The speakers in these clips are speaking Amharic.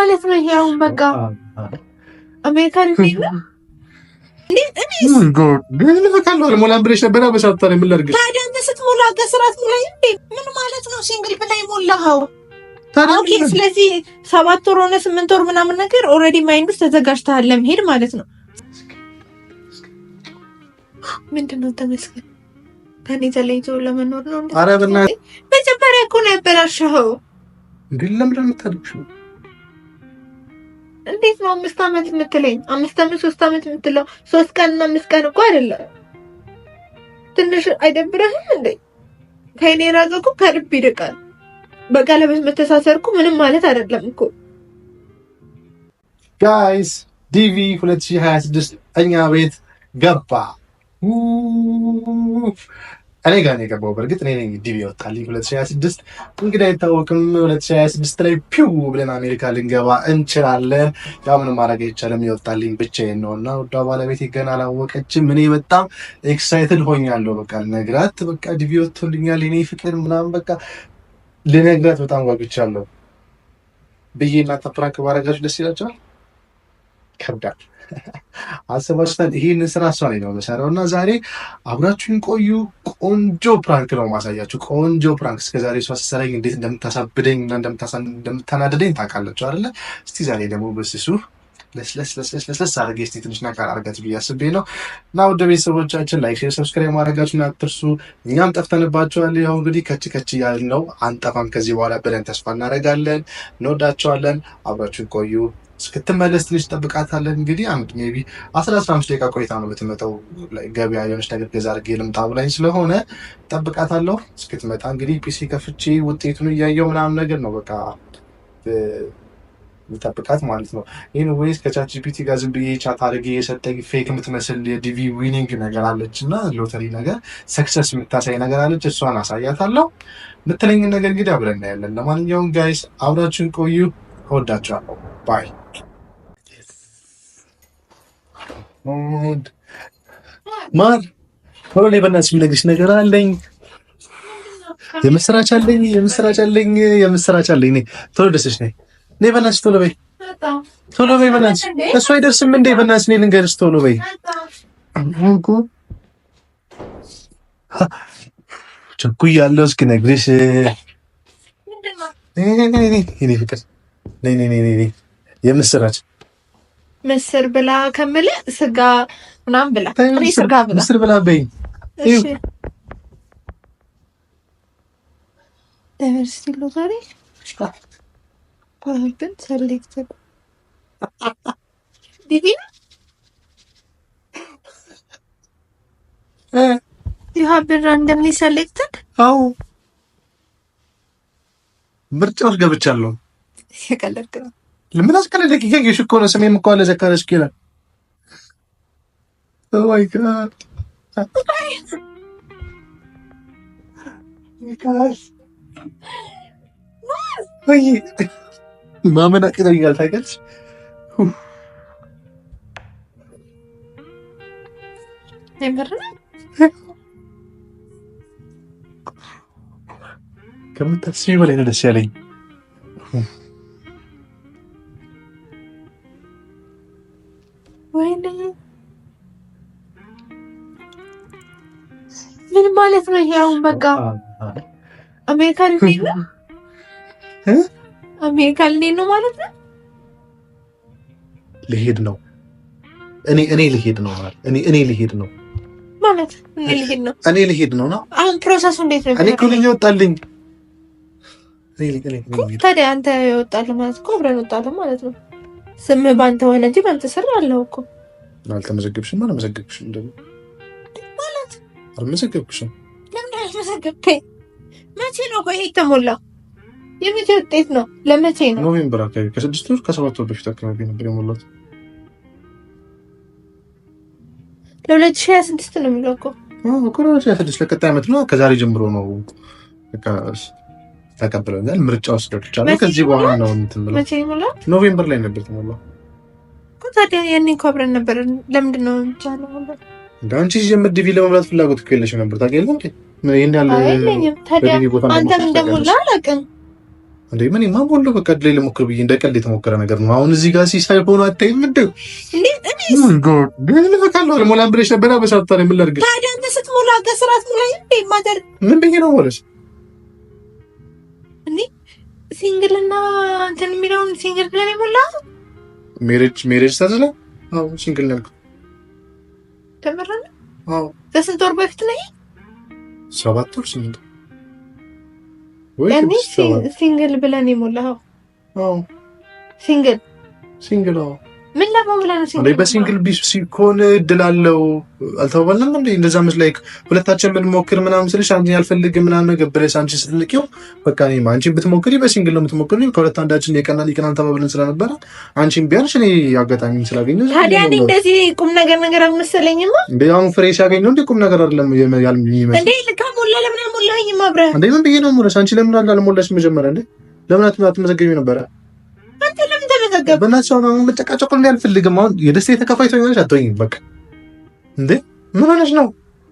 ማለት ነው? ይሄ አሁን በቃ አሜሪካን ፊልም ሞላን ብለሽ ነበር በሳታሪ ምን ላድርግ ታዲያ? አንተ ስትሞላ ከስራት ሙላይ እንዴ? ምን ማለት ነው? ሲንግል ብላይ ሞላኸው? ኦኬ። ስለዚህ 7 ወር ሆነ 8 ወር ምናምን ነገር ኦልሬዲ ማይንድ ውስጥ ተዘጋጅተሃል ለመሄድ ማለት ነው። ምንድነው? ተመስገን ከኔ ተለይቶ ለመኖር ነው እንዴ? ኧረ በእናትህ መጀመሪያ እኮ ነው ያበላሸኸው። ግን ለምን የምታደርግሽው? እንዴት ነው 5 ዓመት የምትለኝ? 5 ዓመት 3 ዓመት የምትለው 3 ቀንና 5 ቀን እኮ አይደለም። ትንሽ አይደብረህም እንዴ? ከእኔ ራቀ እኮ ከልብ ይርቃል። በቀለበት መተሳሰር እኮ ምንም ማለት አይደለም እኮ ጋይስ። ዲቪ 2026 እኛ ቤት ገባ። እኔ ጋር ነው የገባው። በእርግጥ እኔ ነኝ ዲቪ ወጣልኝ 2026። እንግዲህ አይታወቅም 2026 ላይ ፒው ብለን አሜሪካ ልንገባ እንችላለን። ያው ምንም ማድረግ አይቻልም። ይወጣልኝ ብቻዬን ነው እና ወዷ ባለቤቴ ገና አላወቀችም። እኔ በጣም ኤክሳይትድ ሆኛለሁ። በቃ ልነግራት በቃ ዲቪ ወጥቶልኛል የኔ ፍቅር ምናምን በቃ ልነግራት በጣም ጓጉቻለሁ ብዬ እናንተ ፕራንክ ባረጋችሁ ደስ ይላችኋል? ከብዳል አስባችሁታል? ይህን ስራ እሷ ላይ ነው የምሰራው እና ዛሬ አብራችሁን ቆዩ። ቆንጆ ፕራንክ ነው ማሳያችሁ። ቆንጆ ፕራንክ እስከዛሬ እሷ ስትሰራኝ እንዴት እንደምታሳብደኝ እና እንደምታናደደኝ ታውቃላችሁ አይደለ? እስቲ ዛሬ ደግሞ በስሱ ለስለስ አድርጌ እስቲ ትንሽ ነገር አድርጋት ብዬ አስቤ ነው እና ወደ ቤተሰቦቻችን ላይክ፣ ሼር፣ ሰብስክራይብ ማድረጋችሁን አትርሱ። እኛም ጠፍተንባቸዋል። ያው እንግዲህ ከች እያልን ነው። አንጠፋም ከዚህ በኋላ ብለን ተስፋ እናደርጋለን። እንወዳቸዋለን። አብራችሁን ቆዩ። እስክትመለስ ትንሽ ጠብቃታለን። እንግዲህ ሜይ ቢ 15 ደቂቃ ቆይታ ነው የምትመጣው። ገበያ የሆነች ነገር ገዛ አድርጌ ልምጣ ብላኝ ስለሆነ ጠብቃታለሁ። እስክትመጣ እንግዲህ ፒሲ ከፍቼ ውጤቱን እያየው ምናምን ነገር ነው በቃ ጠብቃት ማለት ነው። ይህን ወይስ ከቻት ጂፒቲ ጋር ዝም ብዬ ቻት አድርጌ የሰጠኝ ፌክ የምትመስል የዲቪ ዊኒንግ ነገር አለች እና ሎተሪ ነገር ሰክሰስ የምታሳይ ነገር አለች። እሷን አሳያታለሁ። የምትለኝን ነገር እንግዲህ አብረን እናያለን። ለማንኛውም ጋይስ አብራችን ቆዩ። እወዳችኋለሁ። ባይ። ማር ቶሎ ላይ በእናትሽ የምነግርሽ ነገር አለኝ። የምስራች አለኝ። ቶሎ ደስሽ ነኝ። ነይ በእናትሽ ቶሎ በይ በእናትሽ። እሱ አይደርስም እንዴ? በእናትሽ ነይ ልንገርሽ። ቶሎ በይ ቸኩያለሁ እስክነግርሽ። የእኔ ፍቅር ነይ። የምስራች ምስር ብላ ከምልህ ስጋ ምናምን ብላ ምስር ብላ በይ። ዩኒቨርሲቲ ሎተሪ been selected. Did you have been randomly selected? አዎ ምርጫዎች ገብቻለሁ። የቀለድክ ነው። ለምን አስቀለደክ? ይሄ እኮ ነው ስሜም እኮ አለ ዘካረሽ ይላል። ኦ ማይ ጋድ ወይ ማመን አቅቶኛል። ታውቂያለሽ ከምታስቢው በላይ ነው ደስ ያለኝ። ወይኔ ምን ማለት ነው ይሄ? አሁን በቃ አሜሪካን ፊልም አሜሪካን ነው ማለት ነው። ልሄድ ነው እኔ ልሄድ ነው ማለት እኔ ልሄድ ነው ማለት እኔ ልሄድ ነው ነው። አሁን ፕሮሰሱ እንዴት ነው? እኔ እኮ ልጅ ወጣልኝ። ታዲያ አንተ ይወጣልህ ማለት እኮ አብረን ወጣልን ማለት ነው። ስም ባንተ ሆነ እንጂ ባንተ ስር አለው እኮ። አልተመዘገብሽም? አልመዘገብሽም ደግሞ ማለት አልመዘገብሽም? ለምን አልመዘገብከኝ? መቼ ነው ቆይ የተሞላው? የመቼ ውጤት ነው? ለመቼ ነው? ኖቬምበር አካባቢ ከ6 ወር ከ7 ወር በፊት አካባቢ ነበር የሞላሁት። ለ2026 ነው የሚለው እኮ። እኮ 2026 ለቀጣይ ዓመት ነው። ከዛሬ ጀምሮ ነው በቃ ተቀብለናል። ምርጫ ውስጥ ገብቻለሁ። ከዚህ በኋላ ነው እንትን ብለው። መቼ ይሞላል? ኖቬምበር ላይ ነበር የተሞላው እኮ። ታዲያ ያኔ እኮ አብረን ነበር። ለምንድን ነው የሚቻለው? እንደ አንቺ ሲጀምር ዲቪ ለመብላት ፍላጎት እኮ የለሽም ነበር። ታውቂያለሽ እንዴ? ምን ይሄን ያለ ታዲያ አንተም እንደሞላ አላውቅም እንዴ ምን ማሞሎ በቃ ድሌ ለሞክር ብዬ እንደ ቀልድ የተሞከረ ነገር ነው። አሁን እዚህ ጋር ሲሳይ ሆኖ አታይም እንዴ? እንዴ ግን በቃለው ሞላ ብለሽ ነበር በሳታ ነው። ምን ላድርግ ታዲያ? አንተ ስትሞላ ከስራት ሞላ እንዴ ማደር ምን ብዬ ነው ሞላሽ? እንዴ ሲንግል እና እንትን የሚለውን ሲንግል ብለን ሞላ ሜሬጅ ታዝላ? አዎ ሲንግል ነው ያልኩት። ተመረነ? አዎ ከስንት ወር በፊት ነው? 7 ወር 8 ያኔ ሲንግል ብለን የሞላኸው? አዎ ሲንግል አዎ። ምን ለማሙላ ነው ሲንግል? በሲንግል ቢስ ሲኮን እድላለው አልተባባልንም እንዴ? እንደዛ መስላይክ ሁለታችን ብንሞክር ምናምን ስልሽ አንቺ ያልፈልግም ምናምን ነገር ብለሽ አንቺ ስትልቂው በቃ እኔ አንቺን ብትሞክሪ በሲንግል ነው የምትሞክሪ። ከሁለት አንዳችን የቀናን ተባብለን ስለነበረ አንቺን ቢያንስ እኔ አጋጣሚ ስላገኘሁ ታዲያ እኔ እንደዚህ ቁም ነገር አልመሰለኝማ እንዴ? አሁን ፍሬ ሲያገኘው እንዴ ቁም ነገር አይደለም የሚመስል እንዴ? ልካሞላ ለምን አልሞላኸኝም? አብረን እንዴ ምን ብዬ ነው ሞላሽ? አንቺ ለምን አልሞላሽ? መጀመሪያ እንዴ ለምን አትመዘገቢው ነበረ? አንተ ለምን ተመዘገብ? በእናትሽ አሁን መጨቃጨቁ እንዴ አልፈልግም። አሁን የደስታ ተካፋይ ትሆኛለሽ አትሆኝም? በቃ እንዴ ምን ሆነሽ ነው?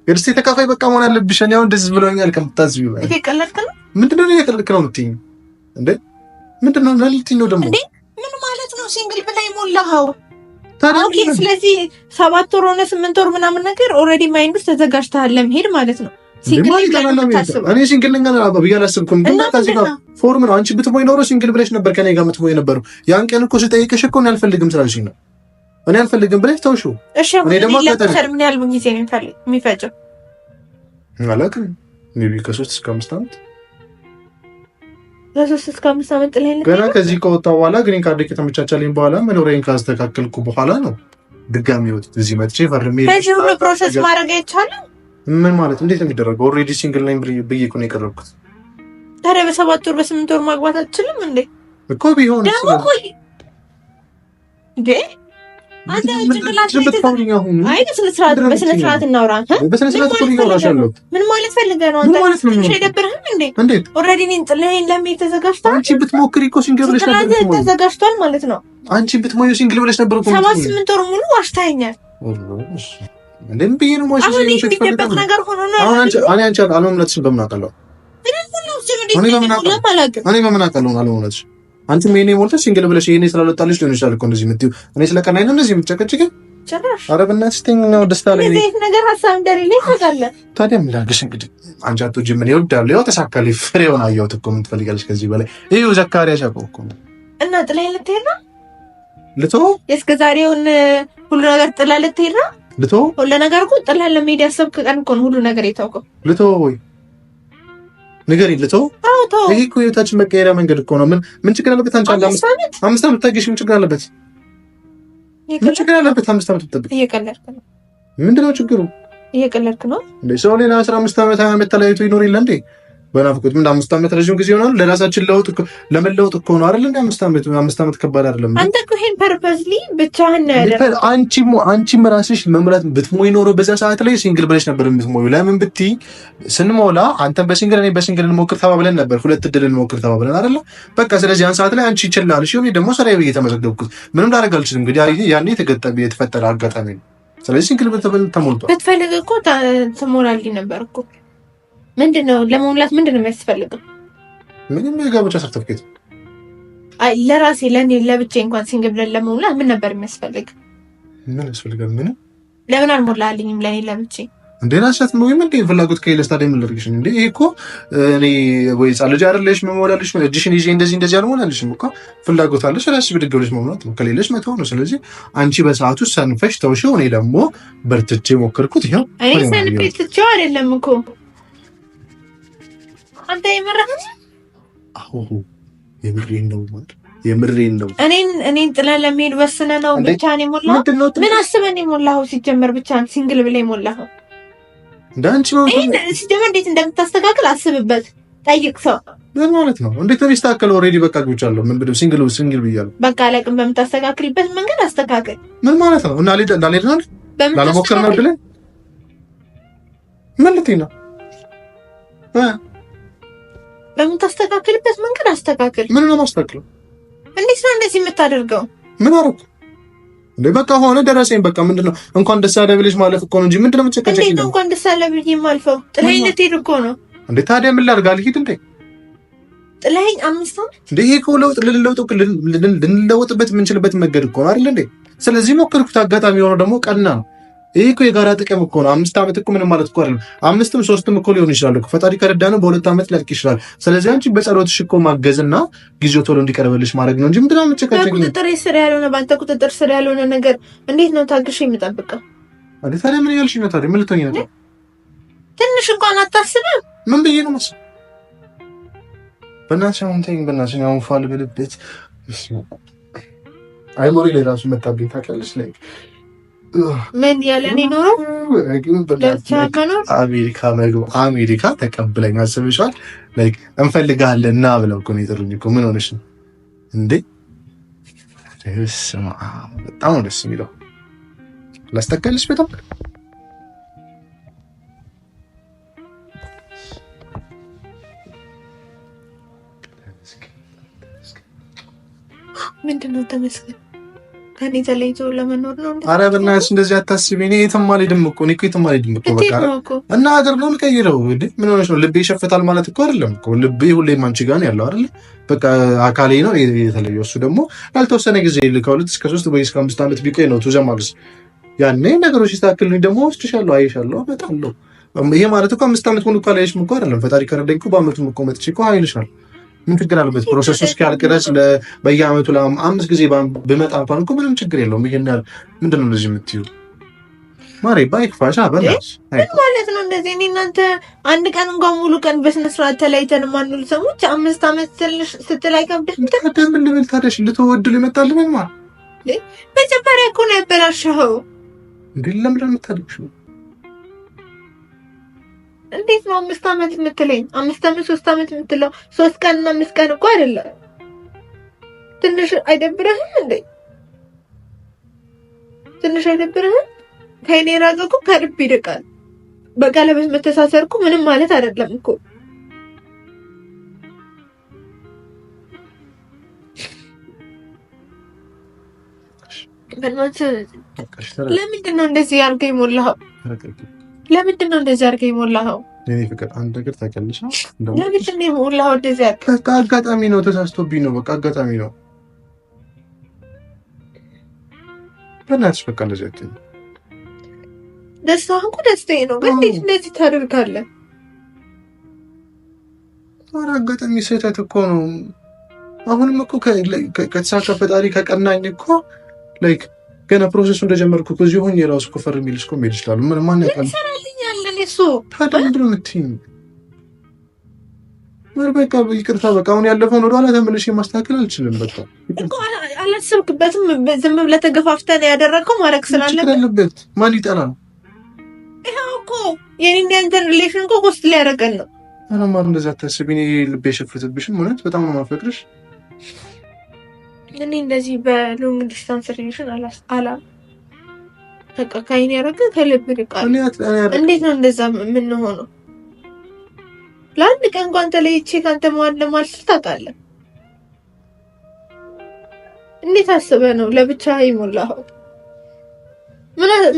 የደስታ ተካፋይ በቃ መሆን አለብሽ። እኔ አሁን ደስ ብሎኛል ከምታስቢው በላይ። እየቀለድክ ነው? ምንድነው ነው እየቀለድክ ነው የምትይኝ እንዴ? ምንድነው ልትይኝ ነው ደግሞ? እንዴ ምን ማለት ነው ሲንግል ብላይ ሞላኸው? ኦኬ ስለዚህ 7 ወር ሆነ 8 ወር ምናምን ነገር ኦልሬዲ ማይንድ ውስጥ ተዘጋጅተሃል ለመሄድ ማለት ነው። ሲንግል እኔ ሲንግል ነኝ ብዬ አላሰብኩም። ግን ከዚህ ጋር ፎርም ነው። አንቺ ብትሞይ ኖሮ ሲንግል ብለሽ ነበር ከኔ ጋር የምትሞይ ነበረው። ያን ቀን እኮ ስጠይቅሽ እኮ እኔ አልፈልግም ስላልሽኝ ነው። እኔ አልፈልግም ብለሽ ተውሽው። እሺ እኔ ደግሞ ምን ያህል ጊዜ ነው የሚፈጀው? አላውቅም። ሜቢ ከ3 እስከ 5 ዓመት ከ3 እስከ 5 ዓመት ላይ ገና ከዚህ ከወጣሁ በኋላ ግሪን ካርድ ከተመቻቻለኝ በኋላ መኖሪያን ካስተካከልኩ በኋላ ነው ድጋሚ ወጥቼ እዚህ መጥቼ ፈርሜ በዚህ ሁሉ ፕሮሰስ ማድረግ አይቻልም። ምን ማለት እንዴት ነው የሚደረገው? ኦልሬዲ ሲንግል ነኝ ብዬ እኮ ነው የቀረብኩት። ታዲያ በ7 ወር በ8 ወር ማግባት አትችልም እንዴ? እኮ ቢሆን ደግሞ ቆይ እንዴ አንተ ጭንቅላት አይ በስነ ስርዓት እናውራ። በስነ ስርዓት እኮ እናውራሻለሁ። ምን ማለት ፈልገህ ነው አንተ? ትንሽ አይደብርህም እንዴ? እንዴት ኦልሬዲ እኔን ጥለኸኝ ለመሄድ ተዘጋጅቷል። አንቺ ብትሞክሪ እኮ ሲንግል ብለሽ ነበር ተዘጋጅቷል ማለት ነው። አንቺ ብትሞዩ ሲንግል ብለሽ ነበር እኮ 7-8 ወር ሙሉ ዋሽታኛል። እንደም ብዬ ነው ማለት ነው። የሚደበቅ ነገር ሆኖ ነው። አሁን አንቺ አለመምለጥሽን በምን አውቃለሁ? እኔ በምን አውቃለሁ አለመምለጥሽ? አንቺም የኔ ሞልተሽ ሲንግል ብለሽ የኔ ስላልወጣልሽ ሊሆን ይችላል እኮ እንደዚህ የምትይው። እኔ ስለቀናኝ ነው እንደዚህ የምትጨቀጭቀኝ? ጭራሽ ኧረ በእናትሽ ተይኝ ነው ደስታ ላይ እዚህ ነገር ሀሳብ እንደሌለኝ ታውቃለህ። ታዲያ ምን ላድርግሽ እንግዲህ አንቺ አትወጂም ምን ይወዳል። ያው ተሳካልኝ ፍሬውን አየሁት እኮ ምን ትፈልጊያለሽ ከዚህ በላይ? ይኸው ዘካሪያስ ያውቀው እኮ እና ጥላዬን ልትሄድ ነው? ልተወው? የእስከ ዛሬውን ሁሉ ነገር ጥላ ልትሄድ ነው? ልተወው? ሁሉ ነገር እኮ ጥላን ለመሄድ ያሰብክ ቀን እኮ ነው ሁሉ ነገር የታውቀው። ልተወው ወይ ንገሪኝ። ልተወው? አዎ ተው። ይሄ እኮ የታችን መቀየሪያ መንገድ እኮ ነው። ምን ችግር አለበት? አንቺ 5 ዓመት ታገሽ ምን ችግር አለበት? ምን ችግር አለበት? 5 ዓመት ብትጠብቂ። እየቀለድክ ነው። ምንድነው ችግሩ? እየቀለድክ ነው እንዴ? ሰው ሌላ 15 ዓመት 20 ዓመት ተለያይቶ ይኖር የለ እንዴ? በናፍቆት ምን 5 ዓመት ረጅም ጊዜ ይሆናል። ለራሳችን ለውጥ እኮ ለመለውጥ እኮ ነው አይደል? እንደ 5 ዓመት ከባድ አይደለም። አንተ እኮ ይሄን ፐርፐዝሊ ብቻህን ነው ያደረገው። አንቺም ራስሽ መምራት ብትሞይ ኖሮ በዛ ሰዓት ላይ ሲንግል ብለሽ ነበር የምትሞዩ። ለምን ብትይ ስንሞላ አንተም በሲንግል እኔ በሲንግል እንሞክር ተባብለን ነበር። 2 እድል እንሞክር ተባብለን አይደል? በቃ ስለዚህ ያን ሰዓት ላይ አንቺ ይችላል። እሺ እኔ ደግሞ ስራዬ ብዬ ተመዘገብኩት። ምንም ላደርግ አልችልም። እንግዲህ ያኔ የተፈጠረ አጋጣሚ ነው። ስለዚህ ሲንግል ተሞልቷል። ብትፈልግ እኮ ትሞላልኝ ነበር እኮ። ምንድነው ለመሙላት ምንድነው የሚያስፈልገው? ምንም የጋብቻ ሰርተፍኬት። አይ ለራሴ ለኔ ለብቻዬ እንኳን ሲንግል ብለን ለመሙላት ምን ነበር የሚያስፈልግ? ምን ያስፈልጋል? ምን ለምን አልሞላልኝም? ለኔ ለብቻዬ እንዴ ናሻት ነው ምን ፍላጎት ከሌለስ ታዲያ ምን ላድርግሽ? እንዴ ይሄ እኮ እኔ ወይ ጻልጅ አይደለሽ መሞላልሽ እጅሽን ይዤ እንደዚህ አልሞላልሽም እኮ። ፍላጎት አለሽ ራስሽ ብድግ ብለሽ መሙላት ነው። ከሌለሽ መተው ነው። ስለዚህ አንቺ በሰዓቱ ሰንፈሽ ተውሽው፣ እኔ ደግሞ በርትቼ ሞከርኩት። ይሄው እኔ ሰንፈሽ ትቼው አይደለም እኮ አንተ የምርህን? አዎ የምሬን ነው። እኔን ጥለን ለመሄድ ወስነህ ነው ብቻህን የሞላኸው? ምን አስበህ ነው የሞላኸው? ሲጀመር ብቻህን ሲንግል ብለህ የሞላኸው እንዳንቺ ነው። ሲጀመር እንዴት እንደምታስተካክል አስብበት፣ ጠይቅ ሰው። ምን ማለት ነው? እንዴት ነው የሚስተካከለው? ኦልሬዲ በቃ ግብቻለሁ። ምን ብለው ሲንግል ብያለሁ። በቃ አለቅም። በምታስተካክልበት መንገድ አስተካክል። ምን ማለት ነው? እና እንዳልሄድ ነው ላለሞከር ነው ብለህ ምን ልትይ ነው? በምታስተካክልበት መንገድ አስተካክል። ምን ነው ማስተካክለው? እንዴት ነው እንደዚህ የምታደርገው? ምን አደረኩ እንዴ? በቃ ሆነ ደረሰኝ። በቃ ምንድነው እንኳን ደስ አለ ብለሽ ማለፍ እኮ ነው እንጂ ምንድነው የምትጨቀጨቂ ነው? እንኳን ደስ አለ ብዬ ማልፈው ጥላዬን ልትሄድ እኮ ነው እንዴ? ታዲያ ምን ላድርግ? አልሄድ እንዴ? ጥለኸኝ 5 ዓመት እንዴ? ይሄ እኮ ልንለውጥበት የምንችልበት መንገድ እኮ ነው አይደል እንዴ? ስለዚህ ሞከርኩት። አጋጣሚ የሆነው ደግሞ ቀና ነው። ይሄ እኮ የጋራ ጥቅም እኮ ነው። 5 ዓመት እኮ ምንም ማለት እኮ አይደለም። 5ም 3ም እኮ ሊሆን ይችላል እኮ ፈጣሪ ከረዳነው በ2 ዓመት ሊያልቅ ይችላል። ስለዚህ አንቺ በጸሎትሽ እኮ ማገዝና ጊዜው ቶሎ እንዲቀርብልሽ ማድረግ ነው እንጂ ምንድነው የምትጨቃጨቂኝ? ቁጥጥር ስር ያልሆነ ባንተ ቁጥጥር ስር ያልሆነ ነገር እንዴት ነው ታግሼ የምጠብቀው? አንዴ ታዲያ ምን ያልሽ ነው? ታዲያ ምን ልትሆኚ ነው? ትንሽ እንኳን አታስብም? ምን ብዬ ነው መሰለኝ በእናትሽ አሁን ተይኝ፣ በእናትሽ አሁን ፋል ብልበት አይሞሪ ላይ ራሱ መጣብኝ ታውቂያለሽ ላይ ምን ያለኔ ነው አሜሪካ ተቀብለኝ አስብሻል። ላይክ እንፈልጋለን እና ብለው እኮ ነው የጠሩኝ እኮ። ምን ሆነሽ ነው እንዴ? በጣም ነው ደስ የሚለው። ላስተካክልሽ በጣም ምንድነው? ተመስገን ከኔ ተለይቶ ለመኖር ነው። ኧረ በእናትሽ እንደዚህ አታስቢ። እኔ የትም አልሄድም እኮ የትም አልሄድም እኮ በቃ እና ሀገር ነው የምቀይረው። እንዴ ምን ሆነሽ ነው? ልቤ ይሸፍታል ማለት እኮ አይደለም እኮ። ልቤ ሁሌም አንቺ ጋር ነው ያለው አይደል? በቃ አካሌ ነው የተለየው። እሱ ደግሞ ላልተወሰነ ጊዜ ከ2 እስከ 3 ወይ እስከ 5 ዓመት ቢቆይ ነው ቱዘማግስ። ያኔ ነገሮች ሲስተካከሉኝ ደግሞ ወስድሻለሁ፣ አይሻለሁ፣ እመጣለሁ። ይሄ ማለት እኮ 5 ዓመት ሙሉ እኮ አላየሽም እኮ አይደለም። ፈጣሪ ከረዳኝ እኮ በአመቱም እኮ መጥቼ እኮ አይልሻለሁ። ምን ችግር አለበት? ፕሮሰሱ እስኪያልቅ ድረስ በየአመቱ ለ5 ጊዜ ብመጣ እንኳን እኮ ምንም ችግር የለውም። ይሄን ያህል ምንድን ነው እንደዚህ የምትይው? ማሬ ባይክፋሻ በእናትሽ ምን ማለት ነው እንደዚህ? እኔ እናንተ አንድ ቀን እንኳን ሙሉ ቀን በስነ ስርዓት ተለያይተን ማንውል ሰዎች 5 ዓመት ስትል አይከብድም? ምን ልብል ታዲያ? ልትወድል ይመጣል ማ መጀመሪያ እኮ ነው ያበላሸኸው። እንዴ ለምን የምታደርግሽው? እንዴት ነው 5 ዓመት የምትለኝ? 5 ዓመት 3 ዓመት የምትለው 3 ቀንና 5 ቀን እኮ አይደለም። ትንሽ አይደብርህም እንዴ? ትንሽ አይደብርህም? ከእኔ ራቀ እኮ ከልብ ይርቃል። በቀለበት መተሳሰር እኮ ምንም ማለት አይደለም እኮ። ለምንድን ነው እንደዚህ አድርገህ የሞላኸው? ለምንድን ነው እንደዚህ አድርገህ የሞላኸው? ለኔ ፍቅር አንድ ነገር ታውቂያለሽ? ለምንድን ነው የሞላኸው እንደዚህ አድርገህ? በቃ አጋጣሚ ነው፣ ተሳስቶብኝ ነው። በቃ አጋጣሚ ነው። በእናትሽ በቃ እንደዚህ አትይኝ። ደስታህ እኮ ደስታዬ ነው፣ ግን እንዴት እንደዚህ ታደርጋለህ? ኧረ አጋጣሚ ስህተት እኮ ነው። አሁንም እኮ ከተሳካ ፈጣሪ ከቀናኝ እኮ ላይክ ገና ፕሮሰሱ እንደጀመርኩ እኮ እዚህ ሆኜ የራሱ ኮፈር የሚልሽ እኮ የሚሄድ ይችላል። ምን ማን ያውቃል? እሱ ታዲያ ምንድን ነው የምትይኝ? በቃ ይቅርታ፣ በቃ አሁን ያለፈውን ወደኋላ ተመልሼ ማስተካከል አልችልም። በቃ አላሰብክበትም። ዝም ብለህ ተገፋፍተህ ነው ያደረገው። ማድረግ ስላለበት ማን ይጠላል? ይኸው እኮ የኔና ያንተን ሪሌሽን እኮ ኮስት ሊያደርገን ነው። ኧረ ማር እንደዚያ አታስቢ። እኔ ልቤ የሸፈተብሽም እውነት በጣም ነው የማፈቅርሽ። እኔ እንደዚህ በሎንግ ዲስታንስ ሪሌሽን በቃ ከአይኔ ያደረገ ከልብ ይርቃል። እንዴት ነው እንደዛ የምንሆነው? ለአንድ ቀን እንኳን ተለይቼ ከአንተ መዋል ለማልችል ታውቃለህ? እንዴት አስበህ ነው ለብቻ የሞላኸው?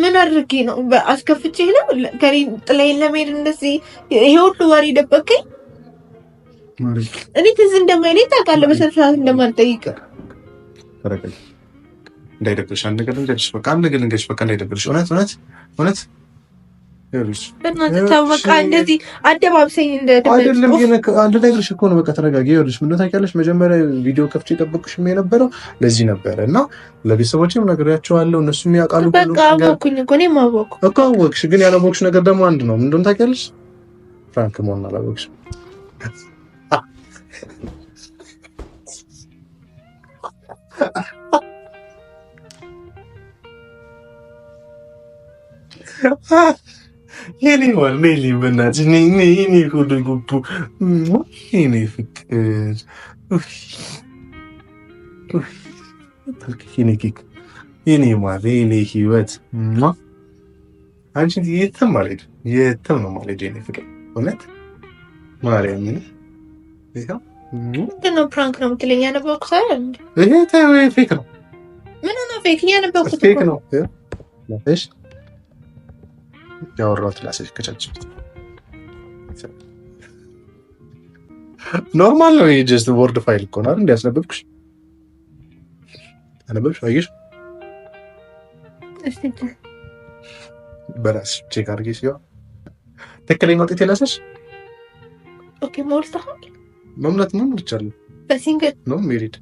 ምን አድርጌ ነው? አስከፍቼ ነው ከኔ ጥላዬን ለመሄድ እንደዚህ ይሄ ሁሉ ወሬ ደበቀኝ? እኔ ትዝ እንደማይለኝ ታውቃለህ። በስንት ሰዓት እንደማልጠይቅህ እንዳይደብርሽ አንድ ነገር ልንገርሽ። በቃ አንድ ነገር ልንገርሽ። በቃ እንዳይደብርሽ። እውነት ይኸውልሽ፣ በእናትህ ተው። በቃ እንደዚህ አደባብሰኝ አይደለም። አንድ ነገር እኮ ነው። በቃ ተረጋጊ። ይኸውልሽ ምን ታውቂያለሽ፣ መጀመሪያ ቪዲዮ ከፍቼ የጠበቅኩሽም የነበረው ለዚህ ነበረ እና ለቤተሰቦቼም ነግሬያቸዋለሁ። እነሱም ያውቃሉ። በቃ አወኩኝ እኮ እኔም አወኩ እኮ። አወቅሽ፣ ግን ያላወቅሽ ነገር ደግሞ አንድ ነው። ምን እንደሆነ ታውቂያለሽ? ፍራንክ መሆን አላወቅሽም። የኔ ዋኔ በእናትሽ እኔ ሁሉ ጉቡ የኔ ፍቅር የኔ ኬክ የኔ ማር የኔ ህይወት አንቺ የትም አልሄድም፣ የትም ነው የማልሄድ የኔ ፍቅር። እውነት ማርያምን ምንድን ነው ፕራንክ ነው የምትለኝ? ያነበብኩት አይደል? ይሄ ፌክ ነው። ምን ነው ፌክ? ያነበብኩት ፌክ ነው። እሺ ያወራሁት ላሰች ከቻች ኖርማል ነው። ይሄ ጀስት ወርድ ፋይል እኮ ነው እንዲያስነበብኩሽ። አነበብሽ? አየሽ? እሺ በራስሽ ቼክ አድርጊ። ሲሆን ትክክለኛ ውጤት የላሰሽ ኦኬ። ሞልተሃል? መሙላት ነው ሞልቻለሁ። በሲንግል ነው ሜሪድ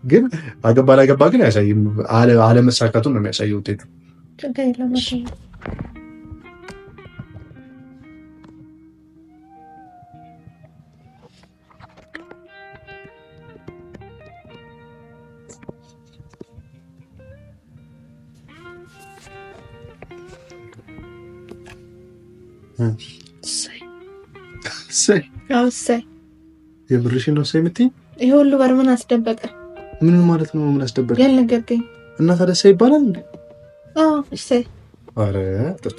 ግን አገባ አላገባ ግን አያሳይም። አለመሳካቱን ነው የሚያሳየው ውጤቱ። ችግር የለውም። የምርሽን ነው የምትይኝ? ይሄ ሁሉ በር ምን አስደበቀ? ምን ማለት ነው? ምን አስደበቀ? ያልነገርከኝ እና ታዲያ ይባላል እንዴ? እሰይ። አረ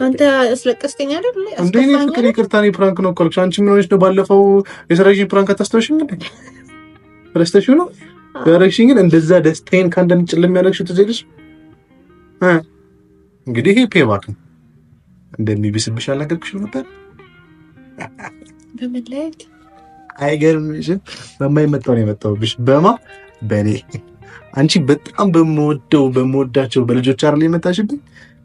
አንተ አስለቀስተኛ አይደል? እንዴ እኔ ፍቅር ይቅርታ፣ እኔ ፕራንክ ነው እኮ አልኩሽ። አንቺ ምን ሆነሽ ነው? ባለፈው የሰራሽኝ ፕራንክ አታስታውሽም እንዴ? ረስተሽው ነው ያደረግሽኝ? ግን እንደዛ ደስታዬን ካንደም ጭልም ያደረግሽው ትዝ ይልሽ? እንግዲህ ይሄ ፔባክ ነው። እንደሚብስብሽ አልነገርኩሽም ነበር? በመለየት አይገርምሽም? በማይመጣው ነው የመጣሁብሽ። በእኔ አንቺ በጣም በምወዳቸው በልጆች አይደል የመጣሽብኝ?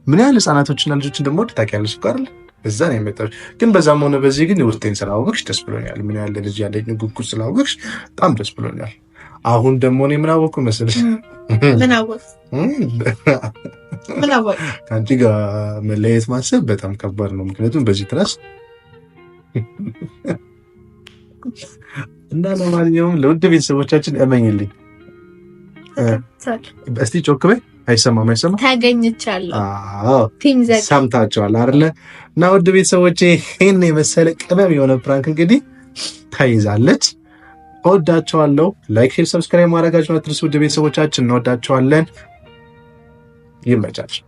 ምን ያህል ህጻናቶችና ልጆች እንደምወድ ታውቂያለሽ እኮ አይደል? እዛ ነው የመጣሁሽ። ግን በዛም ሆነ በዚህ ግን ውስጤን ስላወቅሽ ደስ ብሎኛል። ምን ያህል ልጅ ያለኝ ጉጉት ስላወቅሽ በጣም ደስ ብሎኛል። አሁን ደግሞ እኔ ምን አወቅኩ መሰለሽ? ምን አወቅሽ? ከአንቺ ጋር መለያየት ማሰብ በጣም ከባድ ነው። ምክንያቱም በዚህ ትራስ እና ለማንኛውም ለውድ ቤተሰቦቻችን እመኝልኝ እስቲ ጮክ በይ። አይሰማም? ታገኝቻለሁ። ሰምታችኋል አይደለ? እና ውድ ቤተሰቦቼ ይህን የመሰለ ቅመም የሆነ ፕራንክ እንግዲህ ተይዛለች። እወዳቸዋለሁ። ላይክ፣ ሼር፣ ሰብስክራይብ ማድረጋችሁን አትርሱ። ውድ ቤተሰቦቻችን እንወዳቸዋለን። ይመቻችሁ።